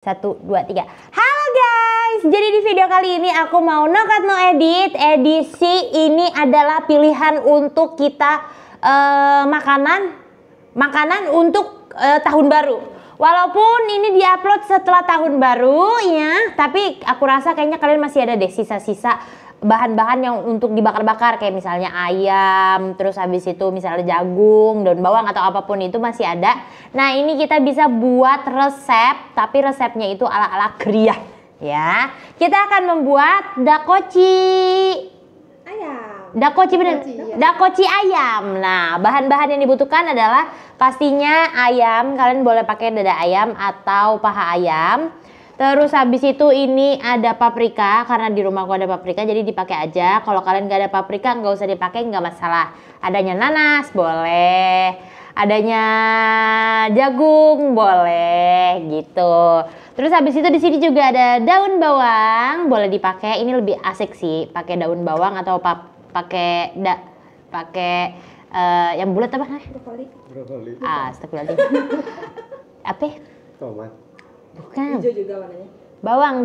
1, 2, 3. Halo guys, jadi di video kali ini aku mau no cut no edit. Edisi ini adalah pilihan untuk kita makanan untuk tahun baru. Walaupun ini diupload setelah tahun baru ya, tapi aku rasa kayaknya kalian masih ada deh sisa-sisa bahan-bahan yang untuk dibakar-bakar, kayak misalnya ayam, terus habis itu misalnya jagung, daun bawang atau apapun itu masih ada. Nah, ini kita bisa buat resep, tapi resepnya itu ala-ala Korea ya. Kita akan membuat dakochi ayam. Dakochi bener? Dakochi ayam. Nah, bahan-bahan yang dibutuhkan adalah pastinya ayam. Kalian boleh pakai dada ayam atau paha ayam. Terus habis itu ini ada paprika, karena di rumahku ada paprika jadi dipakai aja. Kalau kalian gak ada paprika nggak usah dipakai, nggak masalah. Adanya nanas boleh, adanya jagung boleh gitu. Terus habis itu di sini juga ada daun bawang, boleh dipakai. Ini lebih asik sih, pakai daun bawang atau pakai yang bulat apa? Brokoli. Astagfirullahaladzim. Apa? Tomat. Bukan. Hijau juga warnanya. Bawang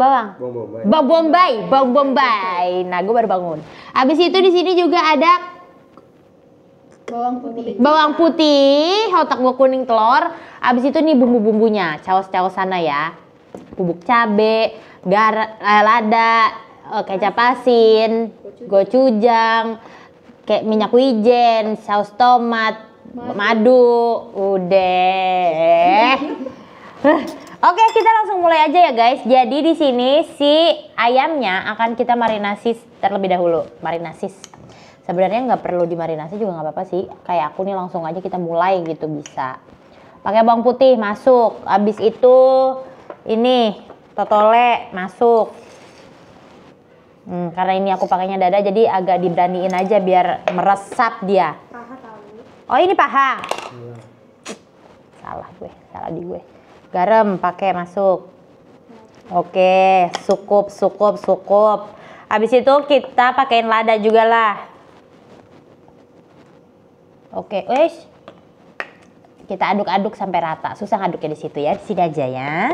bombay. Nah, gue baru bangun. Habis itu di sini juga ada bawang putih, otak gue kuning, telur. Habis itu nih bumbu-bumbunya, caos-caos sana ya. Bubuk cabe, lada, kecap asin, gochujang, kayak minyak wijen, saus tomat, madu, udah. Oke, kita langsung mulai aja ya guys. Jadi di sini si ayamnya akan kita marinasi terlebih dahulu. Sebenarnya nggak perlu dimarinasi juga nggak apa-apa sih. Kayak aku nih langsung aja kita mulai gitu bisa. Pakai bawang putih masuk. Habis itu ini totole masuk. Karena ini aku pakainya dada jadi agak diberaniin aja biar meresap dia. Paha tahu. Oh, ini paha. Salah di gue. Garam pakai masuk. Oke, cukup. Habis itu kita pakein lada juga lah. Oke, wes. Kita aduk-aduk sampai rata. Susah ngaduknya di situ ya. Di sini aja ya.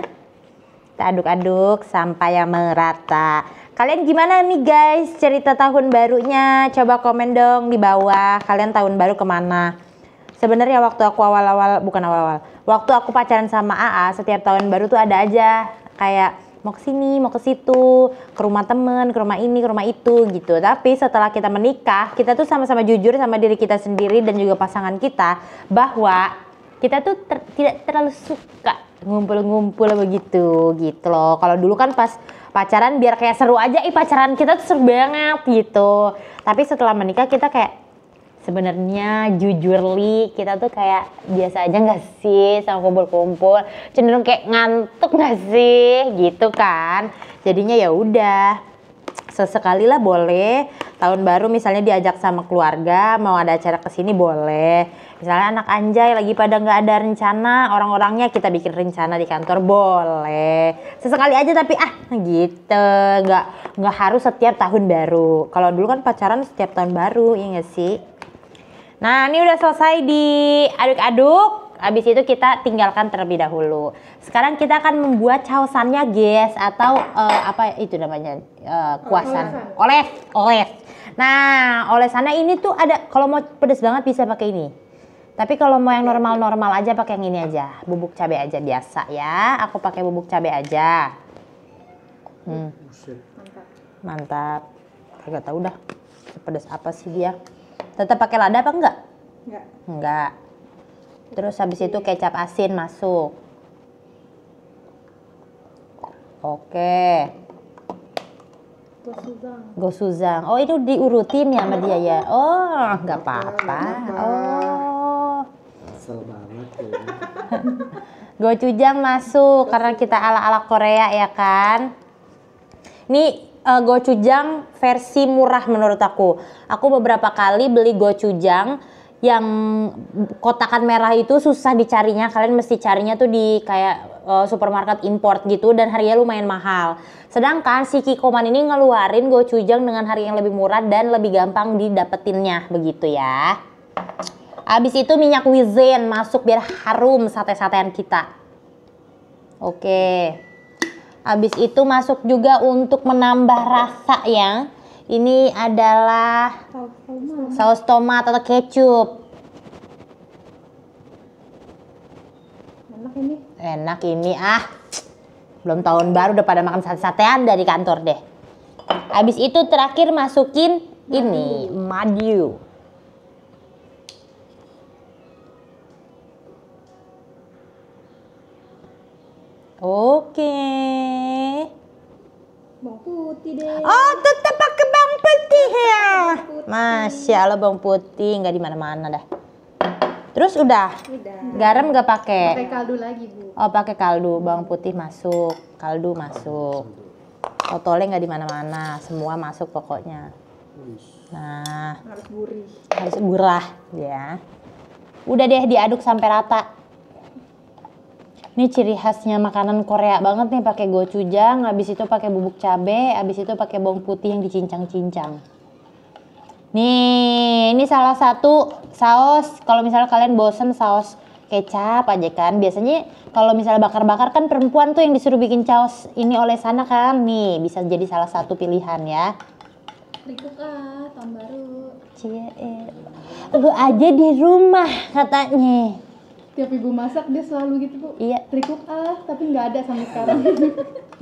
Kita aduk-aduk sampai yang merata. Kalian gimana nih guys cerita tahun barunya? Coba komen dong di bawah. Kalian tahun baru kemana? Sebenarnya waktu aku waktu aku pacaran sama AA, setiap tahun baru tuh ada aja kayak mau ke sini, mau ke situ, ke rumah temen, ke rumah ini, ke rumah itu gitu. Tapi setelah kita menikah, kita tuh sama-sama jujur sama diri kita sendiri dan juga pasangan kita bahwa kita tuh tidak terlalu suka ngumpul-ngumpul begitu gitu loh. Kalau dulu kan pas pacaran biar kayak seru aja, pacaran kita tuh seru banget gitu. Tapi setelah menikah kita kayak sebenarnya jujurly kita tuh kayak biasa aja nggak sih sama kumpul-kumpul, cenderung kayak ngantuk nggak sih gitu kan. Jadinya ya udah sesekali lah boleh tahun baru misalnya diajak sama keluarga mau ada acara kesini boleh, misalnya anak anjay lagi pada nggak ada rencana orang-orangnya kita bikin rencana di kantor boleh sesekali aja, tapi gitu nggak harus setiap tahun baru. Kalau dulu kan pacaran setiap tahun baru ya nggak sih. Nah, ini udah selesai diaduk-aduk. Habis itu kita tinggalkan terlebih dahulu. Sekarang kita akan membuat causannya, guys, atau apa itu namanya? Kuasan. Oles. Nah, olesannya ini tuh ada, kalau mau pedas banget bisa pakai ini. Tapi kalau mau yang normal-normal aja pakai yang ini aja. Bubuk cabai aja biasa ya. Aku pakai bubuk cabai aja. Mantap. Kagak tahu dah. Pedas apa sih dia? Tetap pakai lada apa enggak? Enggak. Terus habis itu kecap asin masuk. Oke. Gochujang. Oh, ini diurutin ya sama dia ya. Oh, enggak apa-apa. Oh. Asal banget ya. Gochujang masuk karena kita ala-ala Korea ya kan. Ini gochujang versi murah menurut aku. Aku beberapa kali beli gochujang yang kotakan merah itu susah dicarinya. Kalian mesti carinya tuh di kayak supermarket import gitu dan harganya lumayan mahal. Sedangkan si Kikoman ini ngeluarin gochujang dengan harga yang lebih murah dan lebih gampang didapetinnya begitu ya. Habis itu minyak wizen masuk biar harum sate-satean kita. Oke. Habis itu masuk juga untuk menambah rasa ya. Ini adalah saus tomat atau kecap. Enak ini. Enak ini Belum tahun baru udah pada makan sate-satean dari kantor deh. Habis itu terakhir masukin ini madu. Oke. Bawang putih deh. Oh, tetap pakai bawang putih ya. putih. Masya Allah bawang putih nggak di mana-mana dah. Terus udah. Udah. Garam nggak pakai. Pakai kaldu lagi, Bu. Oh, pakai kaldu. Bawang putih masuk, kaldu masuk. Totolnya nggak di mana-mana, semua masuk pokoknya. Nah, Harus gurih. harus gurih ya. Udah deh diaduk sampai rata. Ini ciri khasnya makanan Korea banget nih, pakai gochujang, habis itu pakai bubuk cabe, habis itu pakai bawang putih yang dicincang-cincang. Nih, ini salah satu saus. Kalau misalnya kalian bosen saus kecap aja kan, biasanya kalau misalnya bakar-bakar kan perempuan tuh yang disuruh bikin saus ini oleh sana kan. Nih, bisa jadi salah satu pilihan ya. Rikuk tahun baru. Cie, lu aja di rumah katanya. Tiap ibu masak dia selalu gitu, Bu. Iya. Rikuk tapi nggak ada sampai sekarang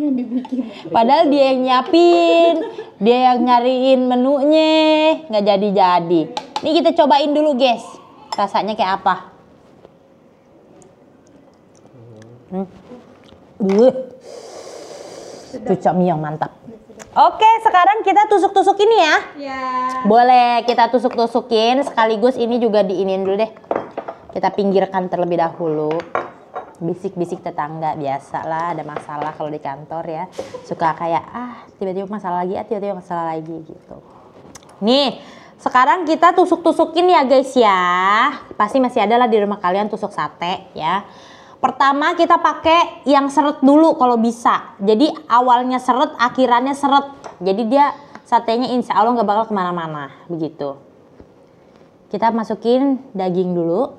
yang dibikin. Padahal dia yang nyiapin, dia yang nyariin menunya, nggak jadi-jadi. Nih kita cobain dulu guys, rasanya kayak apa? Cucok mie yang mantap. Oke, sekarang kita tusuk-tusuk ini ya. Ya. Boleh kita tusuk-tusukin, sekaligus ini juga diinin dulu deh. Kita pinggirkan terlebih dahulu. Bisik-bisik tetangga, biasalah ada masalah kalau di kantor ya. Suka kayak tiba-tiba masalah lagi, tiba-tiba masalah lagi gitu. Nih, sekarang kita tusuk-tusukin ya guys ya. Pasti masih ada lah di rumah kalian tusuk sate ya. Pertama kita pakai yang seret dulu kalau bisa. Jadi awalnya seret, akhirannya seret. Jadi dia satenya insya Allah nggak bakal kemana-mana begitu. Kita masukin daging dulu.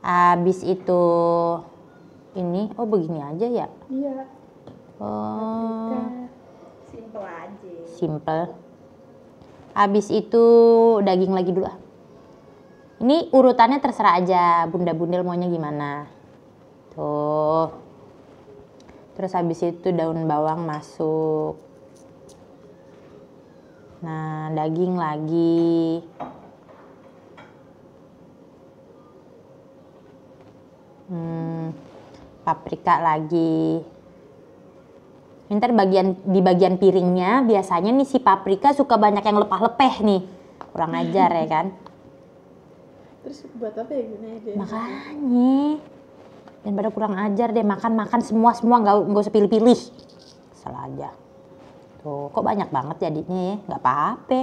Habis itu ini, begini aja ya. Iya. Oh, Simple aja. simple. Habis itu daging lagi dulu. Ini urutannya terserah aja, bunda-bundel maunya gimana. Tuh. Terus habis itu daun bawang masuk. Nah, daging lagi. Paprika lagi. Ntar di bagian piringnya biasanya nih si paprika suka banyak yang lepah-lepeh nih. Kurang ajar ya kan. Terus buat apa ya gunanya dia? Makanya. Dan pada kurang ajar deh, makan semua nggak usah pilih-pilih. Salah aja. Tuh, kok banyak banget jadinya ya, nggak apa-apa.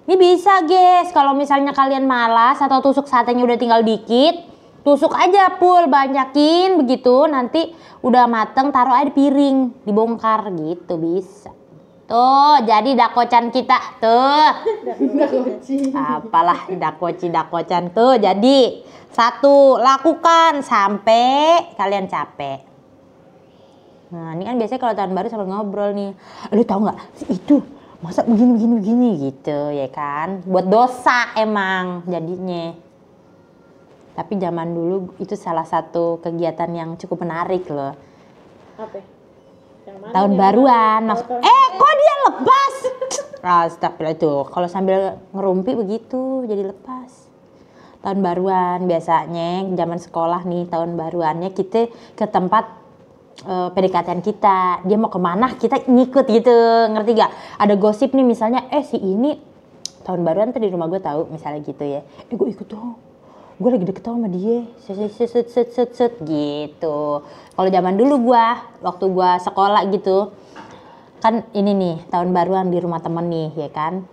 Ini bisa guys, kalau misalnya kalian malas atau tusuk satenya udah tinggal dikit, tusuk aja full, banyakin begitu, nanti udah mateng taruh aja di piring, dibongkar gitu bisa. Tuh, jadi dakocan kita tuh. Dakoci. Apalah dakocan tuh jadi. Satu, lakukan sampai kalian capek. Nah, ini kan biasanya kalau tahun baru sambil ngobrol nih. Lu tahu nggak? Itu masak begini gitu ya kan. Buat dosa emang jadinya. Tapi zaman dulu itu salah satu kegiatan yang cukup menarik loh. Apa? Yang mana? Tahun Yang baruan. mana? Maksud, kok dia lepas? Astagfirullah itu. Kalau sambil ngerumpi begitu jadi lepas. Tahun baruan biasanya zaman sekolah nih, tahun baruannya kita ke tempat PDKT-an kita. Dia mau kemana kita ngikut gitu, ngerti gak? Ada gosip nih misalnya, si ini tahun baruan tuh di rumah gue tahu misalnya gitu ya. Gue ikut dong. Gue lagi deket sama dia, set gitu. Kalau zaman dulu waktu gue sekolah gitu, kan ini nih tahun baruan di rumah temen nih ya kan.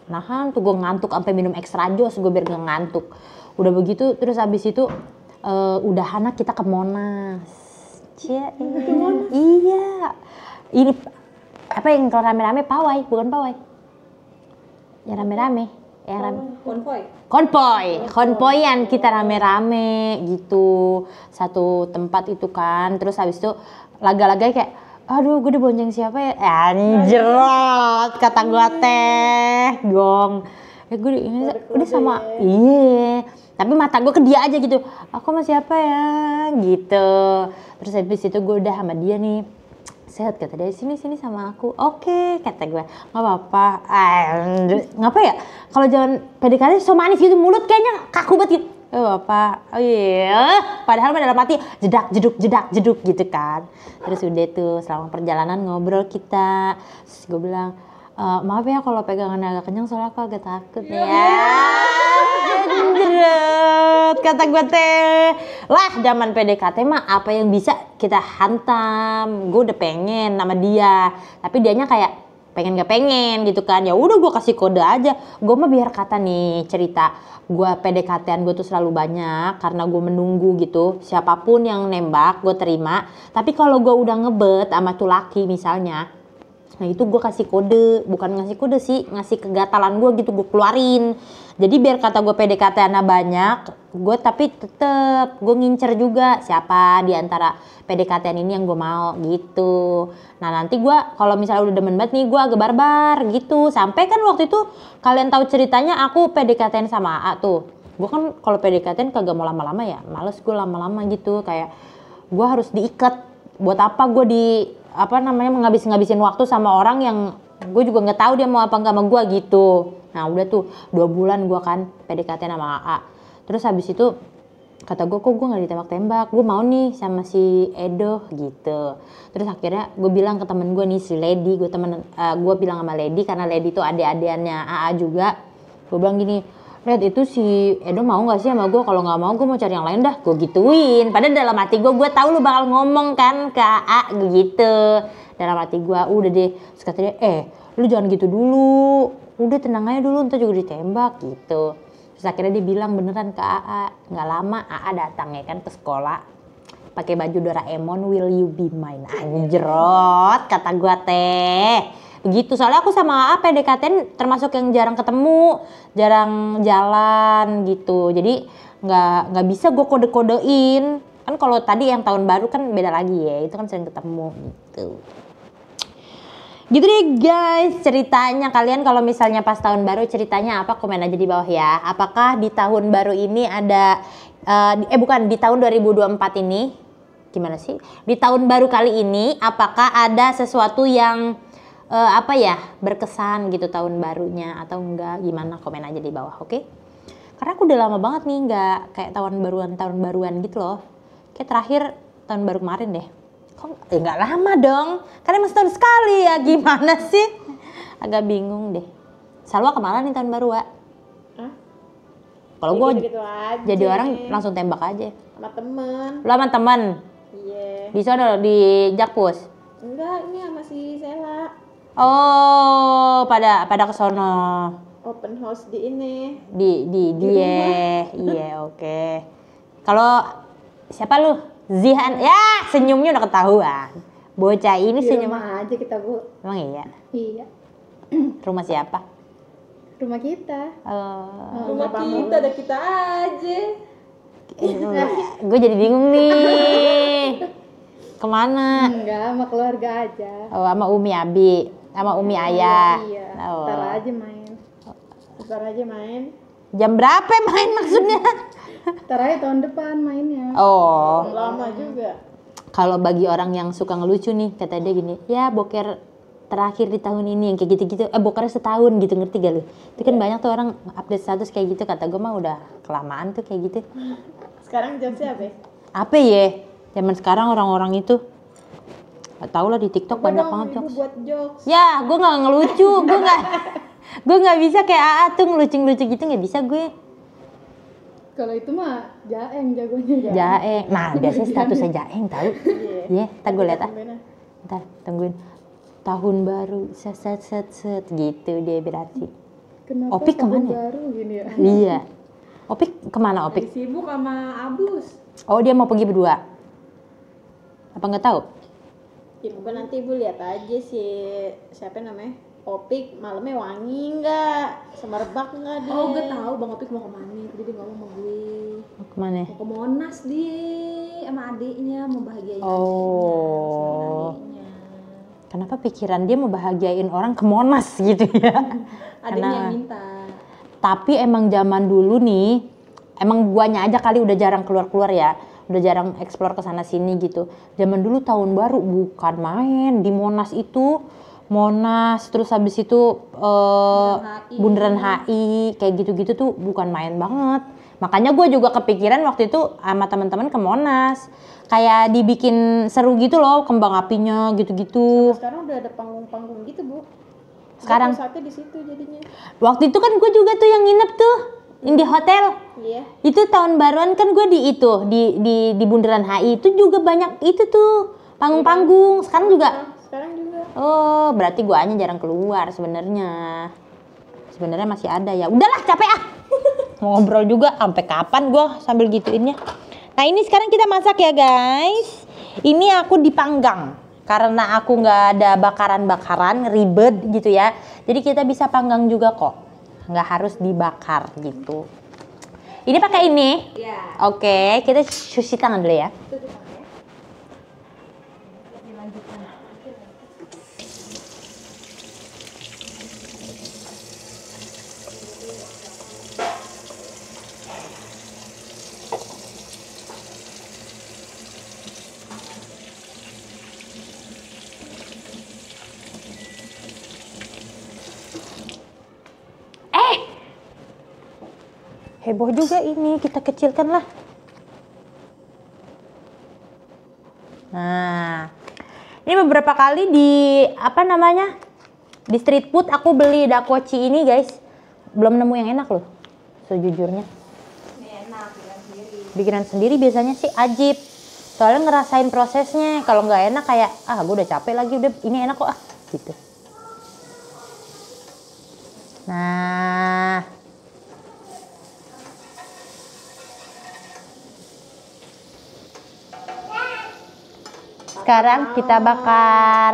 Nahan tuh gue ngantuk sampai minum extra jos gue biar gak ngantuk. Udah begitu terus habis itu udahan kita ke Monas. Iya. Ini apa yang kalau rame-rame pawai, bukan pawai. Ya rame-rame. konvoyan kita rame-rame gitu satu tempat itu kan. Terus habis itu laga-laga kayak aduh gue dibonceng siapa ya, anjrot kata gue teh gong gue ini udah sama iya tapi mata gue ke dia aja gitu, aku sama siapa ya gitu. Terus habis itu gue udah sama dia nih, sehat kata dia, sini sama aku. Oke kata gue, nggak apa-apa. Ngapa ya kalau jangan PDKT so manis gitu, mulut kayaknya kaku banget gitu. Apa? Oh iya, padahal dalam hati jeduk gitu kan. Terus udah tuh selama perjalanan ngobrol kita. Terus gue bilang, maaf ya kalau pegangan agak kenyang soalnya aku agak takut ya. Anjret, kata gue teh. Lah zaman PDKT mah apa yang bisa kita hantam. Gue udah pengen sama dia, tapi dianya kayak pengen gak pengen gitu kan. Ya udah gue kasih kode aja. Gue mah biar kata nih cerita gue PDKT-an gue tuh selalu banyak karena gue menunggu gitu. Siapapun yang nembak gue terima. Tapi kalau gue udah ngebet sama tuh laki misalnya, nah itu gue kasih kode, bukan ngasih kode sih, ngasih kegatalan gue gitu, gue keluarin. Jadi biar kata gue PDKT-an banyak, gue tapi tetep gue ngincer juga siapa di antara PDKT-an ini yang gue mau gitu. Nah nanti gue kalau misalnya udah demen banget nih, gue agak barbar gitu. Sampai kan waktu itu kalian tahu ceritanya aku PDKT-an sama AA tuh. Gue kan kalau PDKT-an kagak mau lama-lama ya, males gue lama-lama gitu. Kayak gue harus diikat. Buat apa gue ngabisin waktu sama orang yang gue juga nggak tahu dia mau apa nggak sama gue gitu. Nah udah tuh 2 bulan gue kan PDKT sama AA. Terus habis itu kata gue, kok gue nggak ditembak-tembak, gue mau nih sama si Edo gitu. Terus akhirnya gue bilang ke temen gue nih si Lady, gue bilang sama Lady karena Lady tuh adik-adiannya AA juga. Gue bilang gini, Red itu si Edo mau nggak sih sama gue? Kalau nggak mau gue mau cari yang lain dah. Gue gituin. Padahal dalam hati gue tahu lu bakal ngomong kan ke AA gitu. Dalam hati gue udah deh. Terus kata dia, lu jangan gitu dulu. Udah tenang aja dulu, ntar juga ditembak gitu. Terus akhirnya dia bilang beneran ke AA. Nggak lama AA datang ya kan ke sekolah. Pakai baju Doraemon, will you be mine? Anjrot kata gue teh. Begitu, soalnya aku sama AA PDKT termasuk yang jarang ketemu, jarang jalan gitu. Jadi nggak bisa gue kode-kodein. Kan kalau tadi yang tahun baru kan beda lagi ya, itu kan sering ketemu gitu. Gitu deh guys ceritanya. Kalian kalau misalnya pas tahun baru ceritanya apa, komen aja di bawah ya. Apakah di tahun baru ini ada, di tahun 2024 ini, gimana sih? Di tahun baru kali ini apakah ada sesuatu yang berkesan gitu tahun barunya atau enggak, gimana, komen aja di bawah, oke? Karena aku udah lama banget nih nggak kayak tahun baruan gitu loh. Kayak terakhir tahun baru kemarin deh. Kok nggak lama dong? Karena emang setahun sekali ya, gimana sih? Agak bingung deh. Salwa kemana nih tahun baru, Wak? Kalau gue gitu jadi orang langsung tembak aja. sama temen. Lo sama temen? Iya. Di sana di Jakpus? Enggak, ini sama si Sela. Oh, pada ke sono. Open house di ini. Di iya oke. Kalau siapa lu? Zihan. Ya, senyumnya udah ketahuan. Bocah ini Di senyum. rumah aja kita, Bu. Emang iya? Iya. Rumah siapa? Rumah kita. Rumah kita ada kita aja. Gue jadi bingung nih. Kemana? Enggak, sama keluarga aja. Oh, sama Umi Abi, sama Umi Ayah. Iya. Oh. Ntar aja main. Jam berapa main maksudnya? Ntar aja tahun depan mainnya. Oh. Lama juga. Kalau bagi orang yang suka ngelucu nih, kata dia gini, ya boker terakhir di tahun ini yang kayak gitu-gitu, boker setahun gitu, ngerti gak lu? Itu kan banyak tuh orang update status kayak gitu, kata gue mah udah kelamaan tuh kayak gitu. Sekarang jokesnya apa? Apa ya? Zaman sekarang orang-orang itu, gak tau lah di TikTok banyak banget jokes. Buat jokes. Ya, gue gak ngelucu, gue gak bisa kayak AA tuh ngelucu-ngelucu gitu, gak bisa gue. Kalau itu mah Jaeng jagonya. Jaeng, nah biasanya statusnya Jaeng tau. Iya, ntar gue liat ah. Ntar tungguin. Tahun baru, set gitu dia berarti. Kenapa Opik tahun kemana? baru gini ya? Iya. Opik kemana Opik? Sibuk sama Abus. Oh dia mau pergi berdua. Apa nggak tahu? Ya bukan, nanti ibu lihat aja si siapa namanya Opik malamnya wangi nggak? Semerbak nggak dia? Oh, gue tahu Bang Opik mau kemana. Tadi dia ngomong sama gue. Mau kemana? Mau ke Monas dia sama adiknya, mau bahagiain Oh. adiknya. Kenapa pikiran dia mau bahagiain orang ke Monas gitu ya? Adiknya yang minta. Tapi emang zaman dulu nih, emang guanya aja kali udah jarang keluar-keluar ya. Udah jarang explore ke sana sini gitu. Zaman dulu tahun baru bukan main di Monas itu. Monas terus habis itu Bundaran HI kayak gitu-gitu tuh bukan main banget. Makanya gue juga kepikiran waktu itu sama teman-teman ke Monas. Kayak dibikin seru gitu loh, kembang apinya gitu-gitu. Sekarang udah ada panggung-panggung gitu, Bu. Sekarang Pusatnya di situ jadinya. waktu itu kan gue juga tuh yang nginep tuh di hotel. Iya. Itu tahun baruan kan gue di Bundaran HI itu juga banyak itu tuh panggung-panggung. Sekarang juga. Sekarang juga. Oh, berarti guanya jarang keluar sebenarnya. Sebenarnya masih ada ya. Udahlah, capek ah. Mau ngobrol juga sampai kapan gue sambil gituinnya. Nah, ini sekarang kita masak ya, guys. Ini aku dipanggang. Karena aku nggak ada bakaran-bakaran, ribet gitu ya. Jadi kita bisa panggang juga kok. Nggak harus dibakar gitu. Ini pakai ini? Iya. Oke, kita cuci tangan dulu ya. Heboh juga ini, kita kecilkan lah. Nah, ini beberapa kali di di street food aku beli dakochi ini guys. Belum nemu yang enak loh, sejujurnya. Ini enak, Bikinan sendiri biasanya sih ajib. Soalnya ngerasain prosesnya. Kalau nggak enak kayak, gue udah capek lagi, udah ini enak kok gitu. Nah, sekarang kita bakar.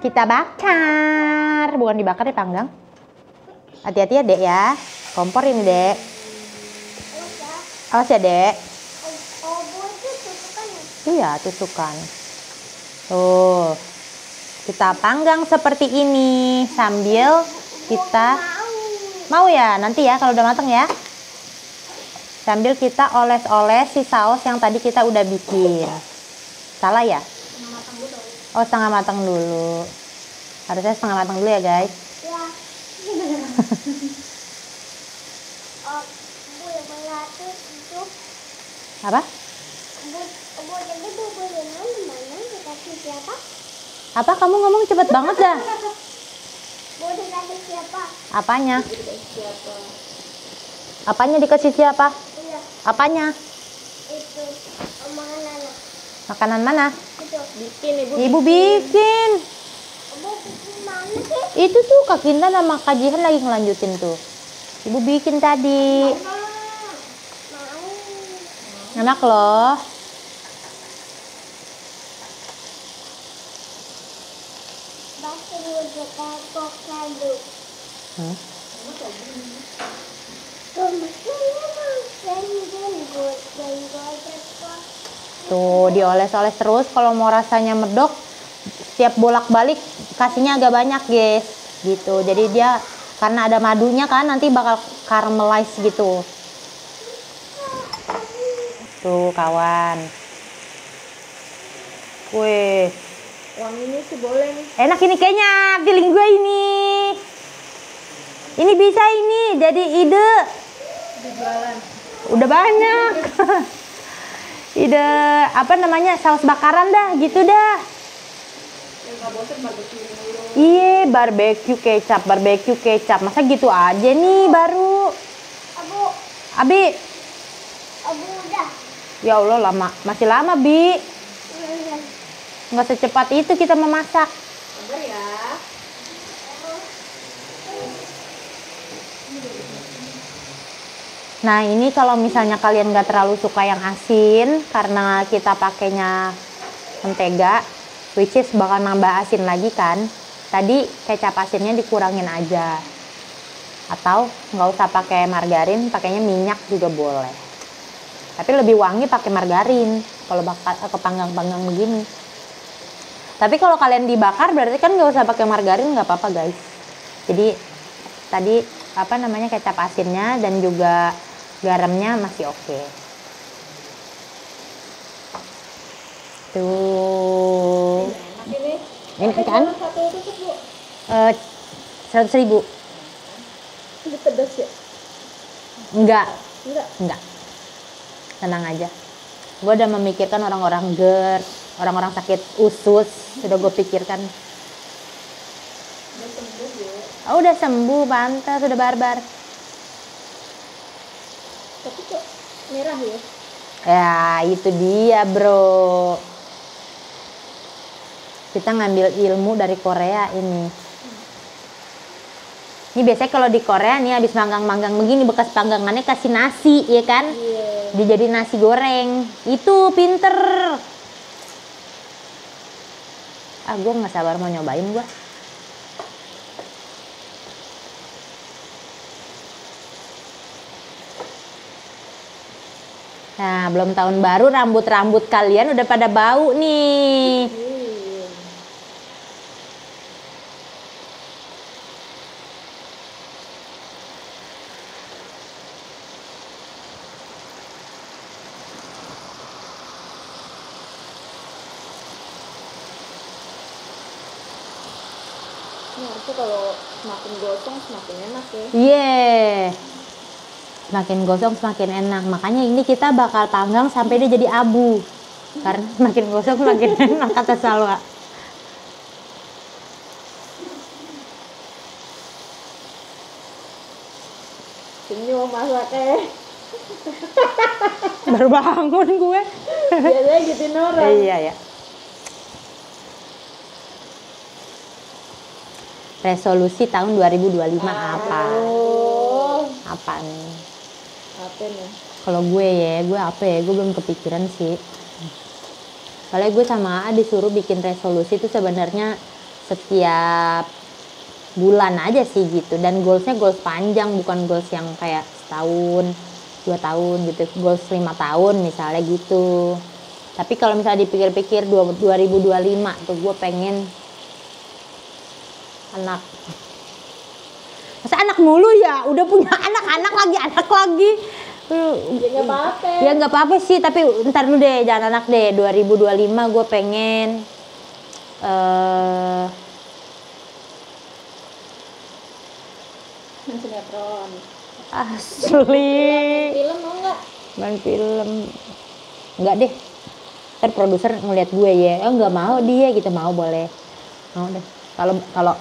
Kita bakar. Bukan dibakar, dipanggang. Hati-hati ya, Dek ya. Kompor ini, Dek. Awas ya, Dek. Iya, tusukan. Tuh. Kita panggang seperti ini sambil kita mau ya, nanti ya kalau udah matang ya. Sambil kita oles-oles si saus yang tadi kita udah bikin. Salah ya? Oh, setengah matang dulu. Harusnya setengah matang dulu ya, guys. Ya. Bu yang mengatur itu. Apa? Bu jadi bubur yang mana dikasih siapa? Apa kamu ngomong cepet banget dah? Bu dikasih siapa? Apanya? Apanya dikasih siapa? Iya, Apanya? itu makanan. Makanan mana? Itu. bikin Ibu. Ibu bikin. Bu bikin mana sih? Itu tuh Kak Kinta sama Kak Jihan lagi ngelanjutin tuh. Ibu bikin tadi. Mau. Enak loh. Bakso juga kakak kaldu. Tuh dioles-oles terus. Kalau mau rasanya medok, setiap bolak-balik kasihnya agak banyak guys. Gitu. Jadi dia karena ada madunya kan nanti bakal caramelize gitu. Tuh kawan. Wih. Wanginya sih boleh nih. Enak ini kayaknya feeling gue ini. Ini bisa ini jadi ide. Jualan. Udah banyak. Ide apa namanya saus bakaran dah gitu dah. Yang nggak bosan barbecue mulu. Iya barbecue kecap. Masa gitu aja nih baru. Abu, Abi, abu udah. ya Allah lama, masih lama Bi. Nggak secepat itu kita memasak. Sabar ya. Nah ini kalau misalnya kalian nggak terlalu suka yang asin karena kita pakainya mentega, which is bakal nambah asin lagi kan. tadi kecap asinnya dikurangin aja. Atau nggak usah pakai margarin, pakainya minyak juga boleh. Tapi lebih wangi pakai margarin kalau bakar kepanggang-panggang begini. Tapi kalau kalian dibakar berarti kan nggak usah pakai margarin, nggak apa-apa guys. Jadi tadi apa namanya kecap asinnya dan juga garamnya masih oke. Tuh. Enak kan? Satu tusuk Bu. 100.000. Ini pedas ya? Enggak. Enggak. Tenang aja. Gue udah memikirkan orang-orang GERD, orang-orang sakit usus, sudah gue pikirkan. Udah sembuh ya. Oh, udah sembuh, pantas, sudah barbar. Tapi kok merah ya? Ya, itu dia, bro. Kita ngambil ilmu dari Korea ini. Ini biasanya kalau di Korea nih habis manggang-manggang begini bekas panggangannya kasih nasi, ya kan? Iya. Dijadiin nasi goreng. Itu pinter. Ah, gue nggak sabar mau nyobain gue. Nah, belum tahun baru rambut-rambut kalian udah pada bau nih. Ini harusnya kalau semakin gosong semakin enak ya. Yeah. Semakin gosong semakin enak. Makanya ini kita bakal panggang sampai dia jadi abu. Karena semakin gosong semakin enak kata Salwa. Senyum masaknya. Baru bangun gue. Biasanya gituin orang. Iya ya. Resolusi tahun 2025 apa? Apa nih? Apa nih? Kalau gue apa ya? Gue belum kepikiran sih. Soalnya gue sama A disuruh bikin resolusi itu sebenarnya setiap bulan aja sih gitu. Dan goalsnya goals panjang, bukan goals yang kayak setahun, 2 tahun gitu. Goals 5 tahun misalnya gitu. Tapi kalau misalnya dipikir-pikir 2025 tuh gue pengen anak. Masa anak mulu ya? Udah punya anak lagi. Ya nggak apa-apa. Ya nggak apa-apa sih, tapi ntar dulu deh, jangan anak deh. 2025 gue pengen Main sinetron. asli Film mau nggak? main film. Enggak deh. Ntar produser ngeliat gue ya, nggak mau dia gitu, mau boleh. Mau deh. Kalau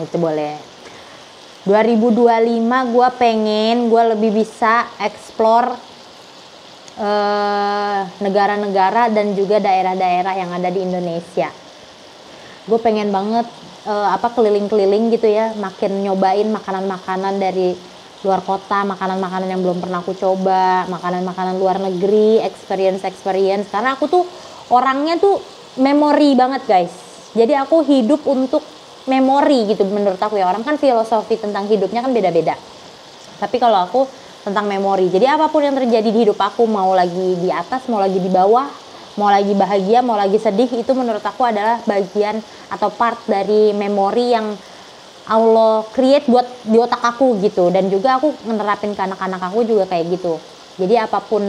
itu boleh. 2025 gue pengen gue lebih bisa explore negara-negara dan juga daerah-daerah yang ada di Indonesia. Gue pengen banget keliling-keliling gitu ya, makin nyobain makanan-makanan dari luar kota, makanan-makanan yang belum pernah aku coba, makanan-makanan luar negeri, experience. Karena aku tuh orangnya tuh memori banget guys. Jadi aku hidup untuk memori gitu menurut aku ya. Orang kan filosofi tentang hidupnya kan beda-beda. Tapi kalau aku tentang memori. Jadi apapun yang terjadi di hidup aku, mau lagi di atas, mau lagi di bawah, mau lagi bahagia, mau lagi sedih, itu menurut aku adalah bagian atau part dari memori yang Allah create buat di otak aku gitu. Dan juga aku menerapin ke anak-anak aku juga kayak gitu. Jadi apapun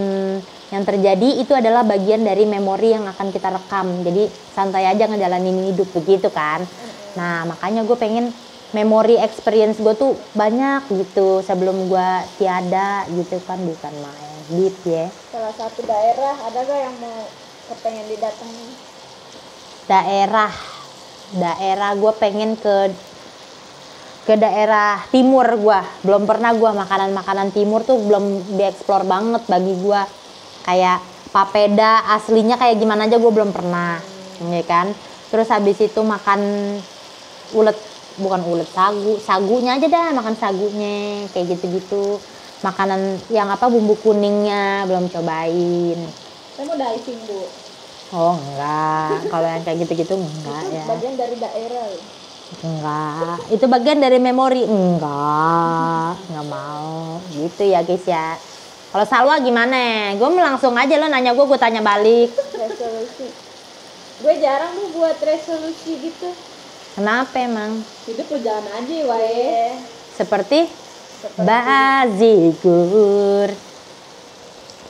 yang terjadi itu adalah bagian dari memori yang akan kita rekam. Jadi santai aja ngejalanin hidup begitu kan. Nah makanya gue pengen memori experience gue tuh banyak gitu sebelum gue tiada gitu kan, bukan main deep ya. Salah satu daerah ada gak yang mau kepengen didatengin? Daerah gue pengen ke daerah timur. Gue belum pernah, gue makanan timur tuh belum dieksplor banget bagi gue. Kayak papeda aslinya kayak gimana aja gue belum pernah, ya kan. Terus habis itu makan sagunya aja dah, makan sagunya kayak gitu-gitu. Makanan yang bumbu kuningnya belum cobain. Saya mau diving Bu. Oh enggak, kalau yang kayak gitu-gitu enggak Itu ya. bagian dari daerah. Enggak, itu bagian dari memori. Enggak mau. Gitu ya guys ya. Kalau Salwa gimana? Gue langsung aja, lo nanya gue tanya balik. Resolusi. Gue jarang tuh buat resolusi gitu. Kenapa emang? Hidup lo jalan aja wae. Seperti bazigur.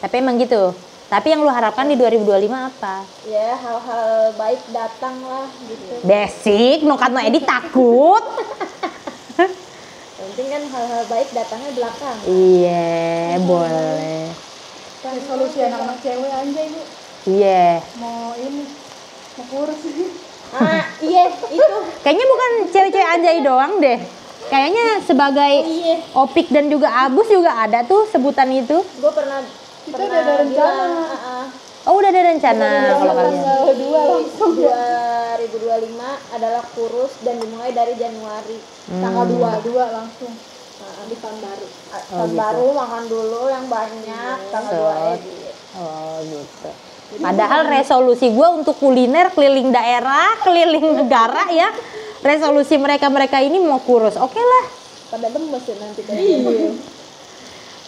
Tapi emang gitu. Tapi yang lu harapkan di 2025 apa? Ya hal-hal baik datang lah gitu. Basic, no Edi takut. Yang penting kan hal-hal baik datangnya belakang. Iya, boleh. Resolusi anak-anak cewek anjay Bu. Iya. Mau ini, mau kurus. Iya itu. Kayaknya bukan cewek-cewek anjay doang deh. Kayaknya sebagai Iya. Opik dan juga Abus juga ada tuh sebutan itu. Gue pernah Kita udah ada rencana. Oh, udah ada rencana kalau kalian. Tanggal 2 langsung ya. 2025 adalah kurus dan dimulai dari Januari. Tanggal 22 langsung. Di tahun baru. Tahun gitu. baru makan dulu yang banyak. Tanggal 2 edit. Oh gitu. Padahal resolusi gue untuk kuliner keliling daerah, keliling negara ya. Resolusi mereka ini mau kurus. Oke lah. Pada lemes ya nanti kayaknya.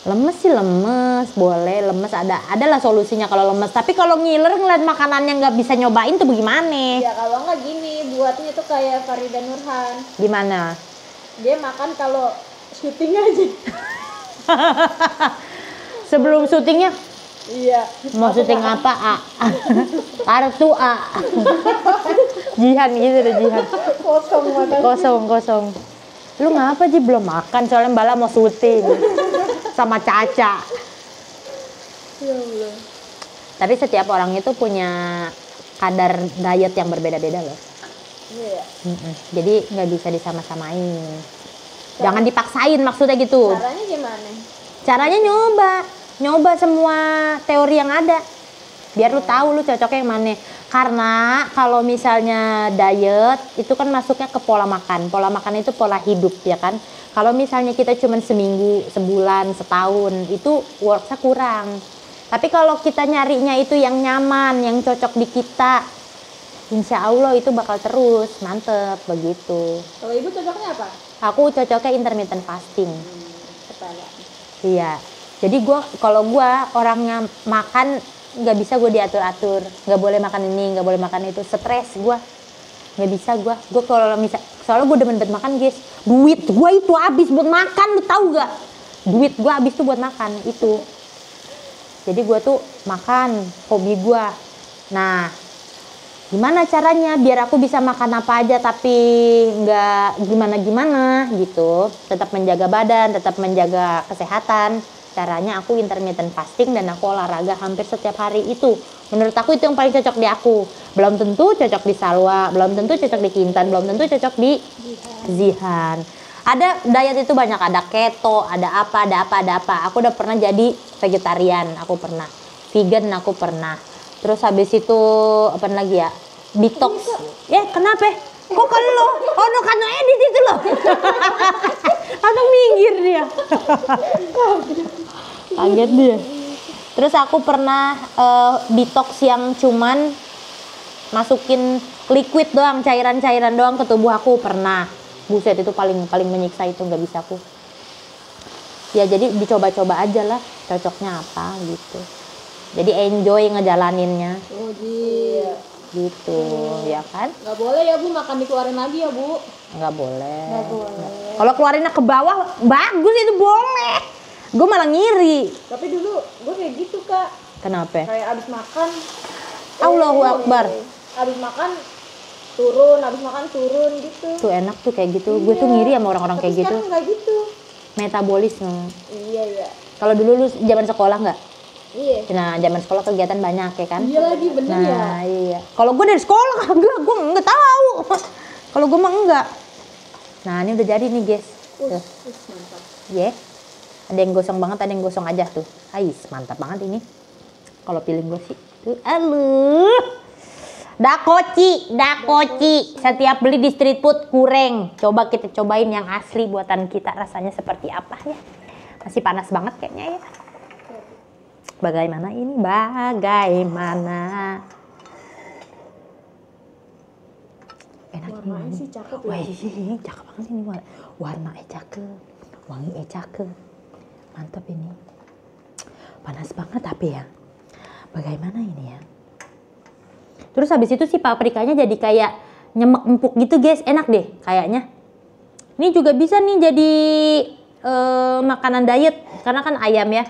Lemes sih lemes, boleh lemes adalah solusinya kalau lemes. Tapi kalau ngiler ngeliat makanannya nggak bisa nyobain tuh bagaimana? Ya kalau nggak gini, buatnya tuh kayak Farida Nurhan. Gimana? Dia makan kalau syuting aja. Sebelum syutingnya Iya. mau syuting apa? Kartu A. Jihan gitu deh Jihan. Kosong mata. Kosong. Lu ngapa Ji belum makan? Soalnya Mbak mau syuting sama Caca. Ya Allah. Tapi setiap orang itu punya kadar diet yang berbeda-beda loh. Iya. Jadi nggak bisa disama-samain. Jangan dipaksain maksudnya gitu. Caranya gimana? Caranya nyoba semua teori yang ada. Biar lu tahu lu cocoknya yang mana. Karena kalau misalnya diet itu kan masuknya ke pola makan. Pola makan itu pola hidup ya kan. Kalau misalnya kita cuma seminggu, sebulan, setahun itu worksnya kurang. Tapi kalau kita nyarinya itu yang nyaman, yang cocok di kita, insya Allah itu bakal terus mantep begitu. Kalau ibu cocoknya apa? Aku cocoknya intermittent fasting. Kepala. Iya. Jadi kalau gue orangnya makan nggak bisa gue diatur-atur, nggak boleh makan ini, nggak boleh makan itu, stres gue, nggak bisa gue kalau soalnya gue demen banget makan guys, duit gue itu habis buat makan, lu tahu gak? Duit gue habis tuh buat makan itu, jadi gue tuh makan hobi gue. Nah, gimana caranya biar aku bisa makan apa aja tapi nggak gimana gitu, tetap menjaga badan, tetap menjaga kesehatan. Caranya aku intermittent fasting dan aku olahraga hampir setiap hari itu. Menurut aku itu yang paling cocok di aku. Belum tentu cocok di Salwa, belum tentu cocok di Kintan, belum tentu cocok di Zihan. Ada diet itu banyak, ada keto, ada apa. Aku udah pernah jadi vegetarian, aku pernah. Vegan aku pernah. Terus habis itu apa lagi ya? Detox. Ya kenapa? Kok kalau ono kan edit itu loh. Atau minggir dia. Kaget dia. Terus aku pernah detox yang cuman masukin liquid doang, cairan-cairan doang ke tubuh aku pernah. Buset itu paling menyiksa itu, nggak bisa aku. Ya jadi dicoba-coba aja lah cocoknya apa gitu. Jadi enjoy ngejalaninnya. Oh iya. Gitu, ya kan? Nggak boleh ya Bu, makan dikeluarin lagi ya Bu. Nggak boleh. Kalau keluarinnya ke bawah, bagus itu boleh. Gue malah ngiri. Tapi dulu gue kayak gitu Kak. Kenapa? Kayak abis makan. Allahu Akbar. Abis makan turun, abis makan turun gitu. Tuh enak tuh kayak gitu. Gue tuh ngiri sama orang-orang kayak gitu. Tapi sekarang nggak gitu. Metabolisme. Iya. Kalau dulu lu zaman sekolah nggak? Iya. Nah, zaman sekolah kegiatan banyak ya kan? Iya lagi bener Nah, ya. iya. Kalau gue dari sekolah kagak, gue nggak tahu. Kalau gue mah enggak. Nah, ini udah jadi nih, guys. Tuh. Mantap. Ya. Ada yang gosong banget, ada yang gosong aja tuh. Ais, mantap banget ini. Kalau piling gue sih. Tuh, aluh. Dakoci. Setiap beli di street food kurang. Coba kita cobain yang asli buatan kita, rasanya seperti apa ya. Masih panas banget kayaknya ya. Bagaimana ini? Bagaimana? enak Warnanya ini. sih cakep ya. Wah, cakep banget ini warnanya cakep, wanginya cakep, mantap ini. Panas banget tapi ya, bagaimana ini ya? Terus habis itu si paprikanya jadi kayak nyemek empuk gitu guys, enak deh kayaknya. Ini juga bisa nih jadi makanan diet karena kan ayam ya.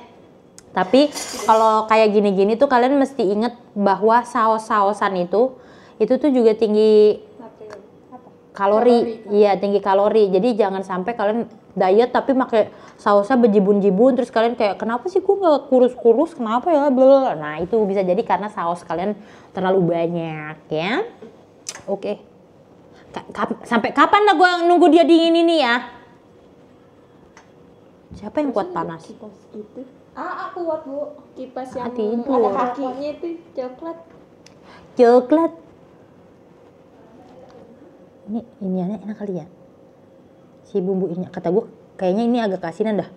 Tapi kalau kayak gini-gini tuh kalian mesti inget bahwa saus-sausan itu tuh juga tinggi kalori. Iya, tinggi kalori. Jadi jangan sampai kalian diet tapi pakai sausnya bejibun-jibun terus kalian kayak kenapa sih gue nggak kurus-kurus, kenapa ya? Blablabla. Nah, itu bisa jadi karena saus kalian terlalu banyak ya. Oke. Sampai kapan lah gue nunggu dia dingin ini ya? Siapa yang kuat panas? Kipas itu. Aku kuat Bu. Kipas yang tidur. ada kakinya itu coklat. Coklat. Ini enak kali ya. Si bumbu ini kata gue kayaknya ini agak kasinan dah.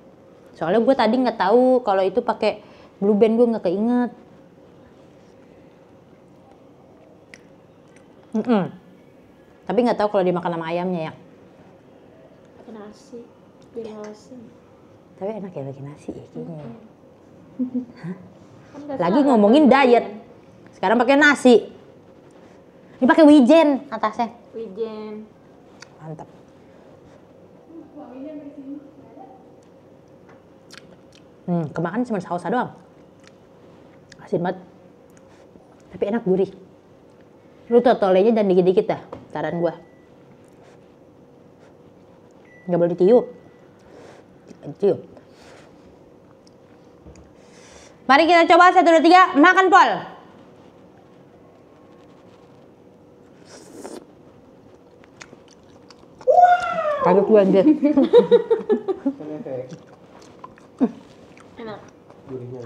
Soalnya gue tadi nggak tahu kalau itu pakai Blue Band, gue nggak keinget. Tapi nggak tahu kalau dimakan sama ayamnya ya. Pakai nasi. Biar asin. Tapi enak ya pakai nasi ya kayaknya. Kan nggak Lagi salah, ngomongin kan? diet. Sekarang pakai nasi. Ini pakai wijen atasnya. Wijen. Mantap. Kemakan cuma sausnya doang. Asin banget. Tapi enak gurih. Lu totolenya dan dikit-dikit dah. Saran gua. Nggak boleh ditiup. Tiup. Mari kita coba 1, 2, 3 makan pol. Kaget gue anjir. Enak. Gurihnya.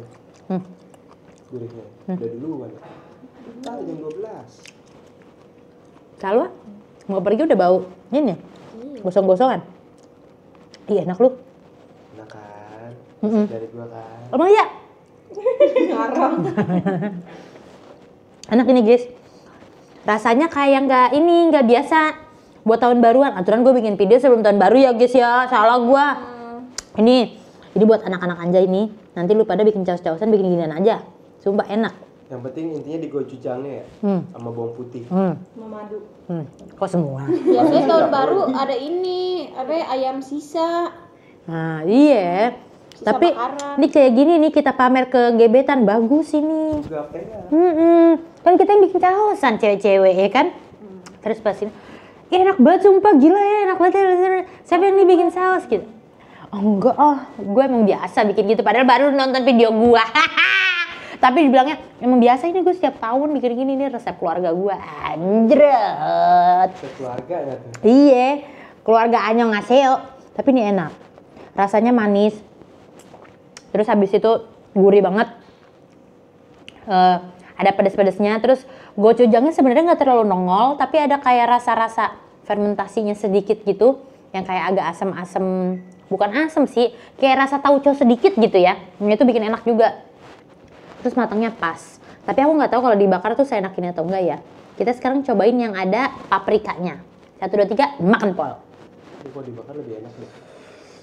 Gurihnya. Udah duluan. Ntar jam 12. Kalau mau pergi udah bau ini gosong-gosongan. Iya enak lu. Enak kan? Mm-mm. Dari gua kan. Emang iya? Enak ini guys. Rasanya kayak nggak biasa. Buat tahun baruan, aturan gue bikin video sebelum tahun baru ya guys ya. Salah gue. Ini buat anak-anak anja ini. Nanti lu pada bikin caus-causan, bikin ginian aja. Sumpah enak. Yang penting intinya digocujangnya ya. Sama bawang putih. Sama madu. Kok semua? Biasanya tahun baru ada ini, ayam sisa. Nah iya. Sisa Tapi bakaran. ini kayak gini nih kita pamer ke gebetan, bagus ini. Gape ya. Kan kita yang bikin causan cewek-cewek ya kan. Terus pas ini, enak banget sumpah, gila ya, enak banget. Siapa yang bikin saus gitu? Oh enggak, gue emang biasa bikin gitu. Padahal baru nonton video gue. Tapi dibilangnya, emang biasa ini gue setiap tahun bikin gini, ini resep keluarga gue. Anjret. Sekeluarga ya tuh. Iya, keluarga Anyong Aseo. Tapi ini enak. Rasanya manis. Terus habis itu gurih banget. Ada pedas-pedasnya. Terus gochujangnya sebenarnya nggak terlalu nongol, tapi ada kayak rasa-rasa fermentasinya sedikit gitu, yang kayak agak asam-asam. Bukan asam sih, kayak rasa tauco sedikit gitu ya. Itu bikin enak juga. Terus matangnya pas. Tapi aku nggak tahu kalau dibakar tuh seenak ini atau enggak ya. Kita sekarang cobain yang ada paprikanya. 1, 2, 3, makan pol. Ini kalau dibakar lebih enak deh.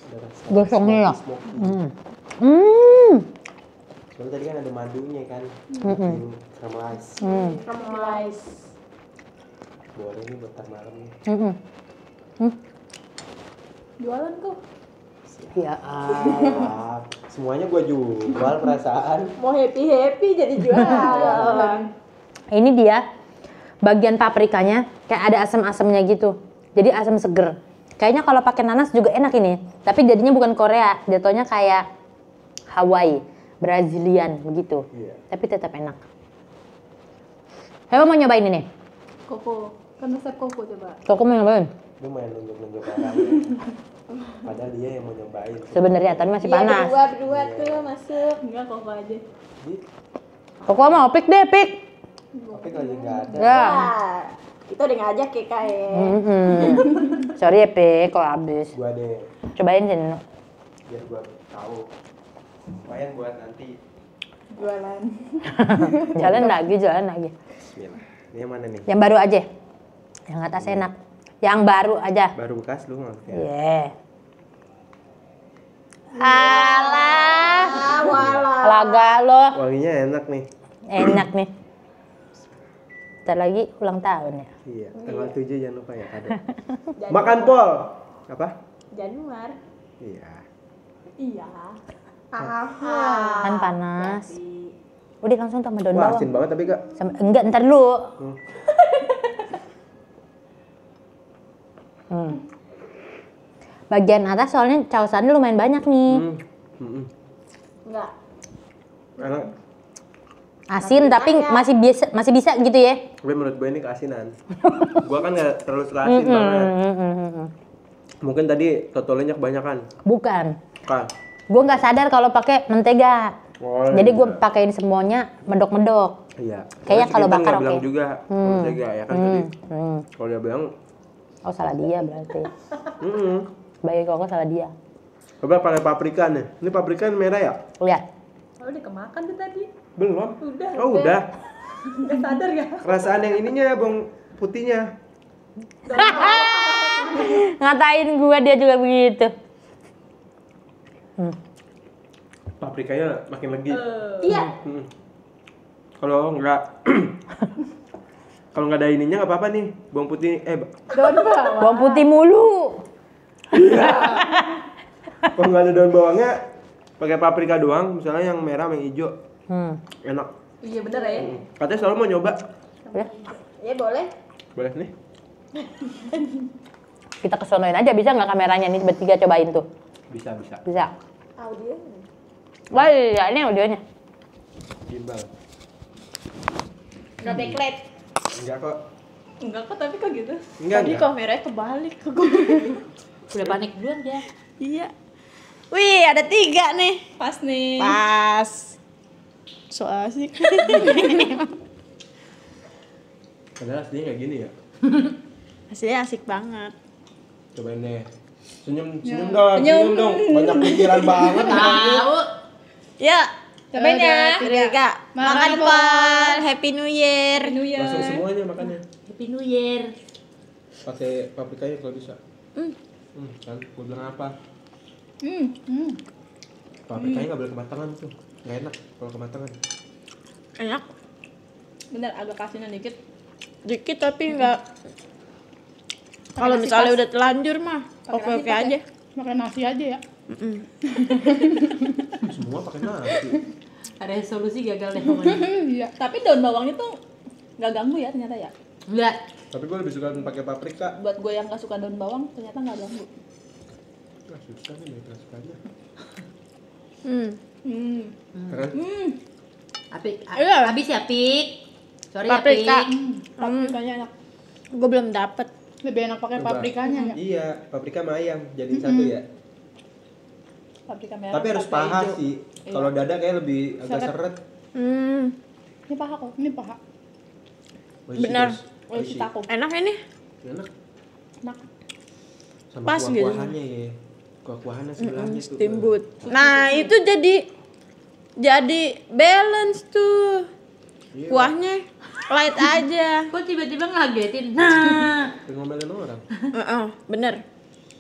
Ada rasa Gosongnya ya. smoky. Soalnya tadi kan ada madunya kan. Bikin caramelize. Caramelize. Boleh nih buat ntar malam nih. Jualan kok. Ya, Ah, semuanya gua jual perasaan. Mau happy jadi jualan. ini dia bagian paprikanya kayak ada asam-asamnya gitu. Jadi asam seger. Kayaknya kalau pakai nanas juga enak ini. Tapi jadinya bukan Korea, jatuhnya kayak Hawaii, Brazilian begitu. Iya. Tapi tetap enak. Siapa mau nyobain ini? Koko. Kan resep koko coba. Koko mau nyobain? Dia main nunjuk-nunjuk orang. Padahal dia yang mau nyobain. Sebenarnya tapi masih Iya, panas. berdua tuh masuk. Enggak koko aja. Jadi, Koko mau pik deh, pik. oke lagi nggak ada. Ya. Nah, kita udah ngajak ya kak ya. Sorry ya, pik, kalau habis. Gua deh, Cobain sini. biar gua tahu. Lumayan buat nanti. Jualan. Jalan lagi. Bismillah. Ini yang mana nih? Yang baru aja. Yang atas enak. Yang baru aja. Baru bekas lu maksudnya. Iya. Alah. Laga lo. Wanginya enak nih. Enak nih. Ntar lagi ulang tahun ya. Iya, tanggal 7 jangan lupa ya kado. Makan Pol. Apa? Januar. Iya. Iya. Kan panas. Udah langsung tambah daun Wah, bawang. asin banget tapi Kak. Enggak, ntar dulu. Bagian atas soalnya sausannya lumayan banyak nih. Enggak. Enak. Asin tapi masih bisa gitu ya. Tapi menurut gue ini keasinan. Gua kan nggak terlalu suka asin banget. Mungkin tadi totolenya kebanyakan. Bukan. Kan? Gue nggak sadar kalau pakai mentega. Oh, Jadi iya. gue pakein semuanya medok-medok. Iya. Kayaknya Soalnya kalau si Kintan bakar nggak bilang oke. juga mentega ya kan tadi. Kalau dia bilang, Oh salah dia berarti. "Mm-mm." Bagi koko salah dia. Coba pakai paprika nih. Ini paprika merah ya? Lihat. Oh, udah kemakan tuh tadi. Belum. Udah. Oh udah. Udah sadar ya? Kerasaan yang ininya bawang putihnya. Ngatain gue dia juga begitu. Paprikanya makin legi. Iya. Kalau nggak kalau nggak ada ininya nggak apa-apa nih. Bawang putih Daun bawang. Bawang putih mulu. kalau nggak ada daun bawangnya pakai paprika doang. Misalnya yang merah, yang hijau. Enak. Iya bener ya. Katanya selalu mau nyoba. Ya, Ya boleh. Boleh nih. kita kesonoin aja bisa nggak kameranya nih bertiga cobain tuh. Bisa. Bisa. Audio. Wah iya ini audionya. Gimbal. Enggak backlight. Enggak kok. Enggak kok, tapi kok gitu. Enggak, Tadi enggak. kameranya kebalik ke gue. Udah panik duluan dia. Iya. Wih, ada 3 nih. Pas nih. Pas. So asik. Padahal aslinya nggak gini ya. Hasilnya asik banak. Cobain deh. Senyum dong. Banyak pikiran banget. Tahu. Ya, cobain Udah, ya. Kak. Makan Pol. Pol. Happy New Year. Langsung semuanya makannya. Happy New Year. Pakai paprikanya kalau bisa. Kan gue bilang apa? Paprikanya nggak boleh kematangan tuh. Nggak enak kalau kematangan. Enak. Bener agak kasinan dikit. Dikit tapi enggak. Kalau misalnya udah telanjur mah oke-oke aja. Makan nasi aja ya. Semua pakai nasi. Ada solusi gagal deh namanya. Iya. Tapi daun bawangnya tuh nggak ganggu ya ternyata ya. Enggak. Tapi gue lebih suka pakai paprika. Buat gue yang nggak suka daun bawang ternyata nggak ganggu. Nah, susah nih mereka sukanya. Kan? Apik. Iya. Habis ya Pik. Sorry Paprika. ya Pik. Paprikanya enak. Gue belum dapet. Lebih enak pakai Coba. paprikanya ya. Iya, paprika sama ayam jadi satu ya. Paprika merah. Tapi harus paprika paha hijau. sih. Kalau dada kayak lebih agak seret. Ini paha kok. Ini paha. Oishi, Benar. guys. Oishi Oishi. taku. Enak ini. Enak. Enak. Sama Pas gitu. kuah-kuahannya ya. Kuah-kuahannya sebelahnya tuh. Steamboat. Nah, itu jadi balance tuh. Iya. Kuahnya light aja. Kok tiba-tiba ngagetin? Nah. Kayak ngomelin orang. Bener.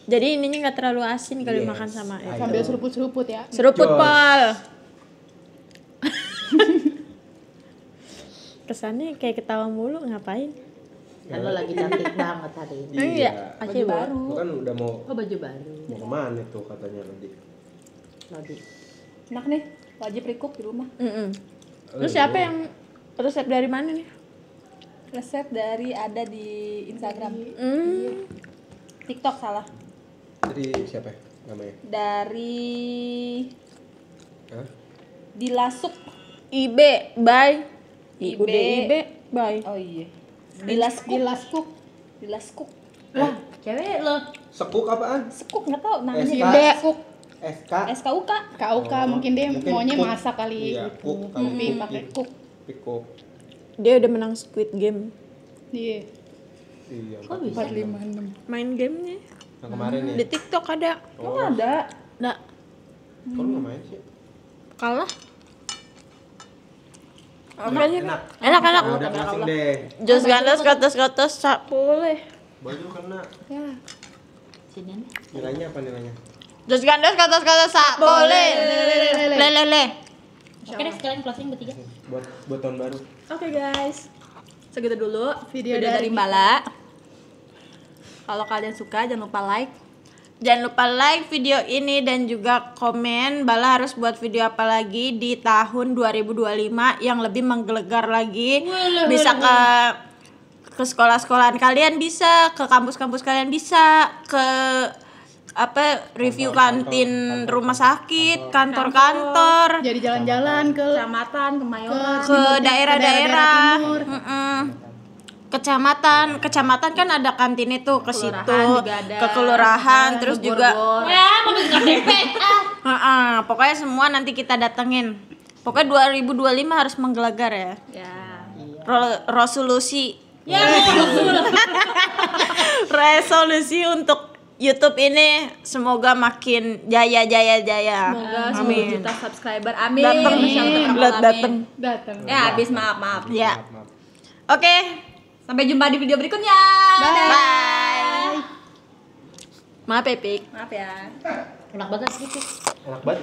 Jadi ininya nggak terlalu asin kalau Yes. dimakan sama Ayo. Sambil seruput-seruput ya. seruput Jos. Pol. Kesannya kayak ketawa mulu ngapain? Lo lagi cantik banget hari ini. Iya, pakai baru. Lu kan udah mau Oh baju baru. kemana tuh katanya nanti. Lodi. Enak nih, wajib recook di rumah. Oh, Terus iya. siapa yang resep dari mana nih? Resep dari ada di Instagram. TikTok salah. Dari siapa ya namanya? Dari Hah? Dilasuk IB by Udah IB by. Oh iya. Dilaskuk. Lah, cewek lo. Sekuk apaan? Sekuk nggak tahu namanya. SK. IB. SK. SKUK. KUK mungkin dia Mungkin maunya cook. masak kali Iya, gitu. cook, kalau Tapi cook pakai gitu. cook. Pikuk. Dia udah menang Squid Game. Iya. Iya. Kok bisa? 456. Main gamenya Yang kemarin ya. di TikTok ada. Oh. Ada. Nggak Kok lu nggak main sih? kalah. Enak. Enak. Ya udah closing deh. Jus gandas katas tak boleh. Baju kena. Ya. Nilainya apa nilainya? Jus gandas katas tak boleh. Lele. Oke deh, sekalian closing bertiga. Buat tahun baru. Oke guys, segitu dulu Video video dari dari Mbala. Kalau kalian suka jangan lupa like. Jangan lupa like video ini dan juga komen Mbala harus buat video apa lagi di tahun 2025 yang lebih menggelegar lagi. Bisa ke sekolah-sekolahan kalian, bisa ke kampus-kampus kalian, bisa ke review kantin rumah sakit, kantor-kantor, Jadi jalan-jalan ke kecamatan, Kemayoran, Ke ke timur- daerah-daerah, timur. kecamatan kan ada kantin itu ke situ, juga ada. ke kelurahan, terus juga Ya, pokoknya semua nanti kita datengin. Pokoknya 2025 harus menggelegar ya. ya. Resolusi. Resolusi untuk YouTube ini semoga makin jaya. Semoga 10 Amin. juta subscriber. Amin. Dateng, dateng. datang. Ya, habis maaf. Ya. Oke. Sampai jumpa di video berikutnya. Bye. Maaf ya, Pik. Maaf ya. Enak banget gitu. Enak banget.